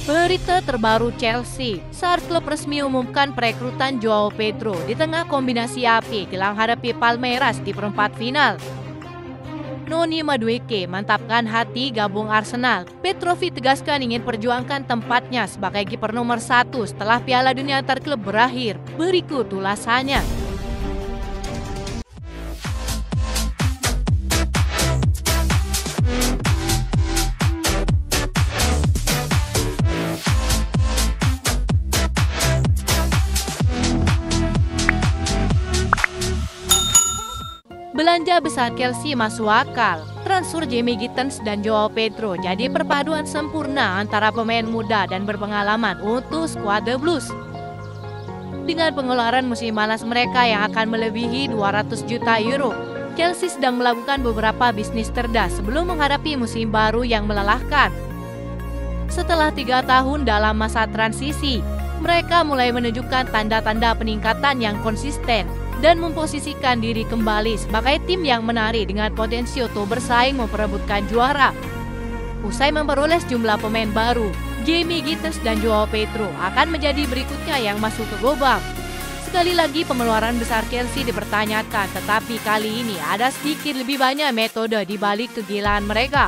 Berita terbaru Chelsea, saat klub resmi umumkan perekrutan Joao Pedro di tengah kombinasi api jelang hadapi Palmeiras di perempat final. Noni Madueke mantapkan hati gabung Arsenal. Petrovic tegaskan ingin perjuangkan tempatnya sebagai kiper nomor 1 setelah Piala Dunia antar klub berakhir. Berikut ulasannya. Belanja besar Chelsea masuk akal. Transfer Jamie Gittens dan Joao Pedro jadi perpaduan sempurna antara pemain muda dan berpengalaman untuk skuad The Blues. Dengan pengeluaran musim panas mereka yang akan melebihi 200 juta euro, Chelsea sedang melakukan beberapa bisnis cerdas sebelum menghadapi musim baru yang melelahkan. Setelah 3 tahun dalam masa transisi, mereka mulai menunjukkan tanda-tanda peningkatan yang konsisten dan memposisikan diri kembali sebagai tim yang menarik dengan potensi untuk bersaing memperebutkan juara. Usai memperoleh sejumlah pemain baru, Jamie Gittens dan Joao Pedro akan menjadi berikutnya yang masuk ke lubang. Sekali lagi pengeluaran besar Chelsea dipertanyakan, tetapi kali ini ada sedikit lebih banyak metode di balik kegilaan mereka.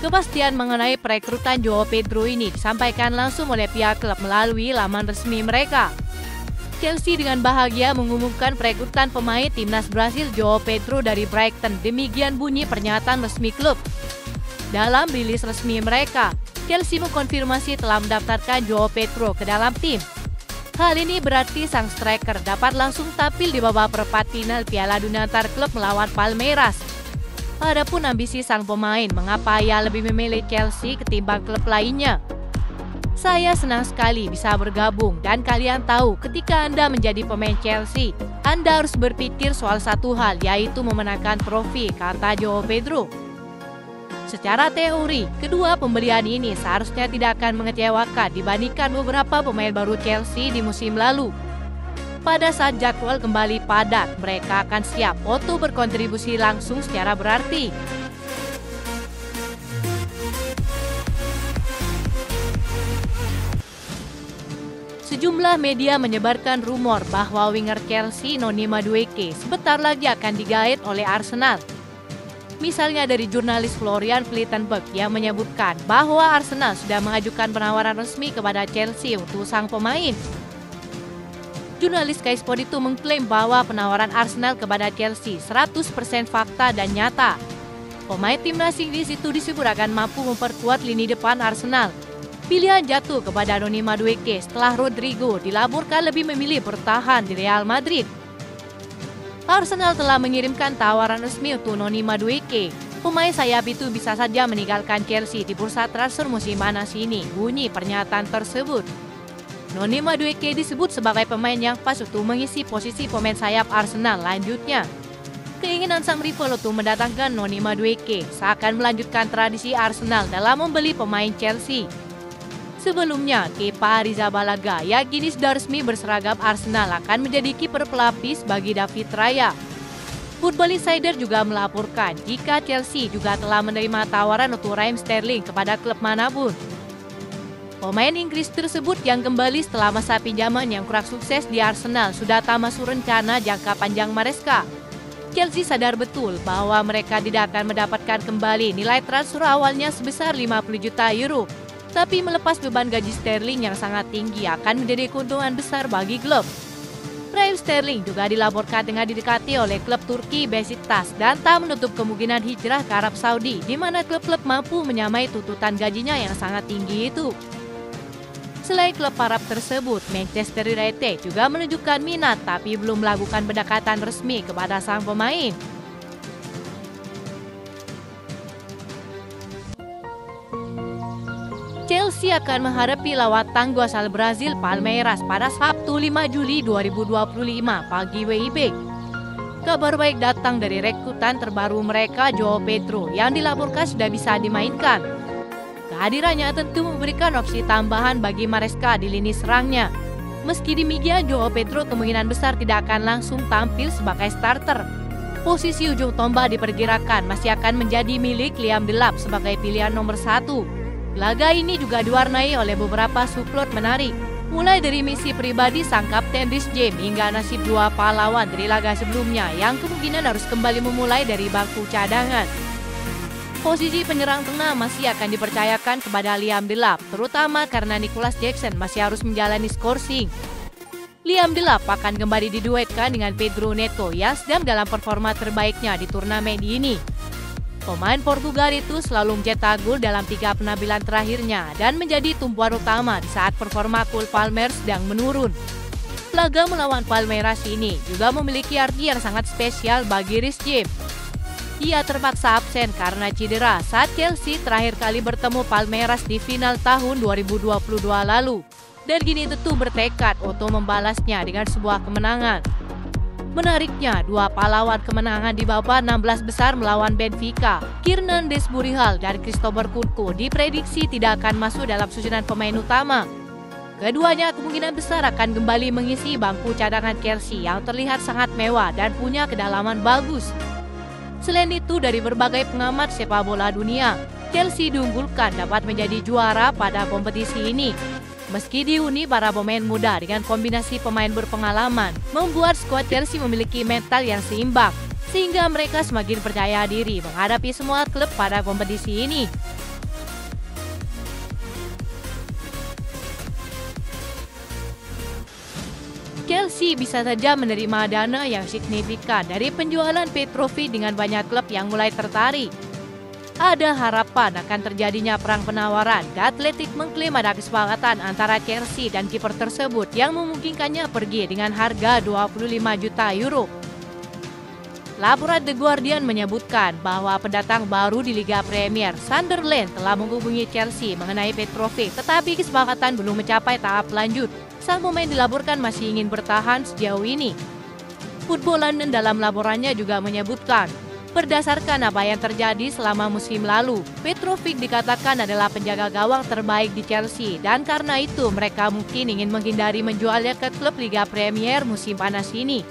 Kepastian mengenai perekrutan Joao Pedro ini disampaikan langsung oleh pihak klub melalui laman resmi mereka. Chelsea dengan bahagia mengumumkan perekrutan pemain timnas Brasil Joao Pedro dari Brighton. Demikian bunyi pernyataan resmi klub. Dalam rilis resmi mereka, Chelsea mengkonfirmasi telah mendaftarkan Joao Pedro ke dalam tim. Hal ini berarti sang striker dapat langsung tampil di babak perempat final Piala Dunia antar klub melawan Palmeiras. Adapun ambisi sang pemain, mengapa ia lebih memilih Chelsea ketimbang klub lainnya? Saya senang sekali bisa bergabung dan kalian tahu ketika Anda menjadi pemain Chelsea, Anda harus berpikir soal satu hal, yaitu memenangkan trofi, kata Joao Pedro. Secara teori, kedua pembelian ini seharusnya tidak akan mengecewakan dibandingkan beberapa pemain baru Chelsea di musim lalu. Pada saat jadwal kembali padat, mereka akan siap untuk berkontribusi langsung secara berarti. Sejumlah media menyebarkan rumor bahwa winger Chelsea Noni Madueke sebentar lagi akan digait oleh Arsenal. Misalnya dari jurnalis Florian Plettenberg yang menyebutkan bahwa Arsenal sudah mengajukan penawaran resmi kepada Chelsea untuk sang pemain. Jurnalis Sky Sport itu mengklaim bahwa penawaran Arsenal kepada Chelsea 100% fakta dan nyata. Pemain timnas Inggris itu disebut akan mampu memperkuat lini depan Arsenal. Pilihan jatuh kepada Noni Madueke setelah Rodrigo dilaporkan lebih memilih bertahan di Real Madrid. Arsenal telah mengirimkan tawaran resmi untuk Noni Madueke. Pemain sayap itu bisa saja meninggalkan Chelsea di bursa transfer musim panas ini, bunyi pernyataan tersebut. Noni Madueke disebut sebagai pemain yang pas untuk mengisi posisi pemain sayap Arsenal lanjutnya. Keinginan sang rival untuk mendatangkan Noni Madueke seakan melanjutkan tradisi Arsenal dalam membeli pemain Chelsea. Sebelumnya, Kepa Arrizabalaga yang kini sudah resmi berseragam Arsenal akan menjadi kiper pelapis bagi David Raya. Football Insider juga melaporkan jika Chelsea juga telah menerima tawaran untuk Raheem Sterling kepada klub manapun. Pemain Inggris tersebut yang kembali setelah masa pinjaman yang kurang sukses di Arsenal sudah tak masuk rencana jangka panjang Maresca. Chelsea sadar betul bahwa mereka tidak akan mendapatkan kembali nilai transfer awalnya sebesar 50 juta euro. Tapi melepas beban gaji Sterling yang sangat tinggi akan menjadi keuntungan besar bagi klub. Raheem Sterling juga dilaporkan tengah didekati oleh klub Turki Besiktas dan tak menutup kemungkinan hijrah ke Arab Saudi, di mana klub-klub mampu menyamai tuntutan gajinya yang sangat tinggi itu. Selain klub Arab tersebut, Manchester United juga menunjukkan minat tapi belum melakukan pendekatan resmi kepada sang pemain. Chelsea akan menghadapi lawan tangguh asal Brazil Palmeiras pada Sabtu 5 Juli 2025 pagi WIB. Kabar baik datang dari rekrutan terbaru mereka Joao Pedro yang dilaporkan sudah bisa dimainkan. Kehadirannya tentu memberikan opsi tambahan bagi Maresca di lini serangnya. Meski demikian, Joao Pedro kemungkinan besar tidak akan langsung tampil sebagai starter. Posisi ujung tombak diperkirakan masih akan menjadi milik Liam Delap sebagai pilihan nomor 1. Laga ini juga diwarnai oleh beberapa subplot menarik, mulai dari misi pribadi sang kapten Rhys James hingga nasib dua pahlawan dari laga sebelumnya yang kemungkinan harus kembali memulai dari bangku cadangan. Posisi penyerang tengah masih akan dipercayakan kepada Liam Delap, terutama karena Nicholas Jackson masih harus menjalani skorsing. Liam Delap akan kembali diduetkan dengan Pedro Neto yang sedang dalam performa terbaiknya di turnamen ini. Pemain Portugal itu selalu mencetak gol dalam 3 penampilan terakhirnya dan menjadi tumpuan utama di saat performa Cole Palmer sedang menurun. Laga melawan Palmeiras ini juga memiliki arti yang sangat spesial bagi Rhys James. Ia terpaksa absen karena cedera saat Chelsea terakhir kali bertemu Palmeiras di final tahun 2022 lalu. Dan kini tentu bertekad untuk membalasnya dengan sebuah kemenangan. Menariknya, dua pahlawan kemenangan di babak 16 besar melawan Benfica, Kiernan Desburihal dan Christopher Kunku diprediksi tidak akan masuk dalam susunan pemain utama. Keduanya kemungkinan besar akan kembali mengisi bangku cadangan Chelsea yang terlihat sangat mewah dan punya kedalaman bagus. Selain itu, dari berbagai pengamat sepak bola dunia, Chelsea diunggulkan dapat menjadi juara pada kompetisi ini. Meski dihuni para pemain muda dengan kombinasi pemain berpengalaman, membuat skuad Chelsea memiliki mental yang seimbang, sehingga mereka semakin percaya diri menghadapi semua klub pada kompetisi ini. Chelsea bisa saja menerima dana yang signifikan dari penjualan Petrovic dengan banyak klub yang mulai tertarik. Ada harapan akan terjadinya perang penawaran dan Athletic mengklaim ada kesepakatan antara Chelsea dan kiper tersebut yang memungkinkannya pergi dengan harga 25 juta euro. Laporan The Guardian menyebutkan bahwa pendatang baru di Liga Premier, Sunderland, telah menghubungi Chelsea mengenai Petrovic, tetapi kesepakatan belum mencapai tahap lanjut. Sang pemain dilaporkan masih ingin bertahan sejauh ini. Football London dalam laporannya juga menyebutkan, berdasarkan apa yang terjadi selama musim lalu, Petrovic dikatakan adalah penjaga gawang terbaik di Chelsea dan karena itu mereka mungkin ingin menghindari menjualnya ke klub Liga Premier musim panas ini.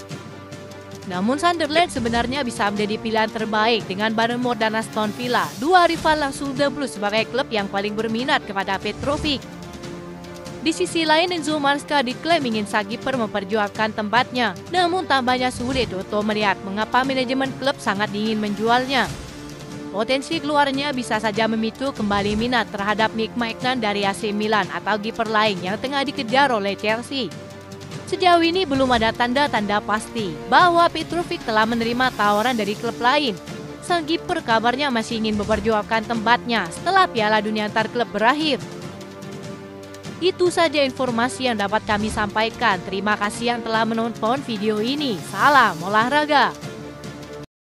Namun Sunderland sebenarnya bisa menjadi pilihan terbaik dengan Bournemouth dan Aston Villa, dua rival langsung debut sebagai klub yang paling berminat kepada Petrovic. Di sisi lain, Enzo Maresca diklaim ingin sang kiper memperjuangkan tempatnya, namun tambahnya sulit untuk melihat mengapa manajemen klub sangat ingin menjualnya. Potensi keluarnya bisa saja memicu kembali minat terhadap Nick Maignan dari AC Milan atau kiper lain yang tengah dikejar oleh Chelsea. Sejauh ini belum ada tanda-tanda pasti bahwa Petrovic telah menerima tawaran dari klub lain. Sang kiper kabarnya masih ingin memperjuangkan tempatnya setelah Piala Dunia antar klub berakhir. Itu saja informasi yang dapat kami sampaikan. Terima kasih yang telah menonton video ini. Salam olahraga.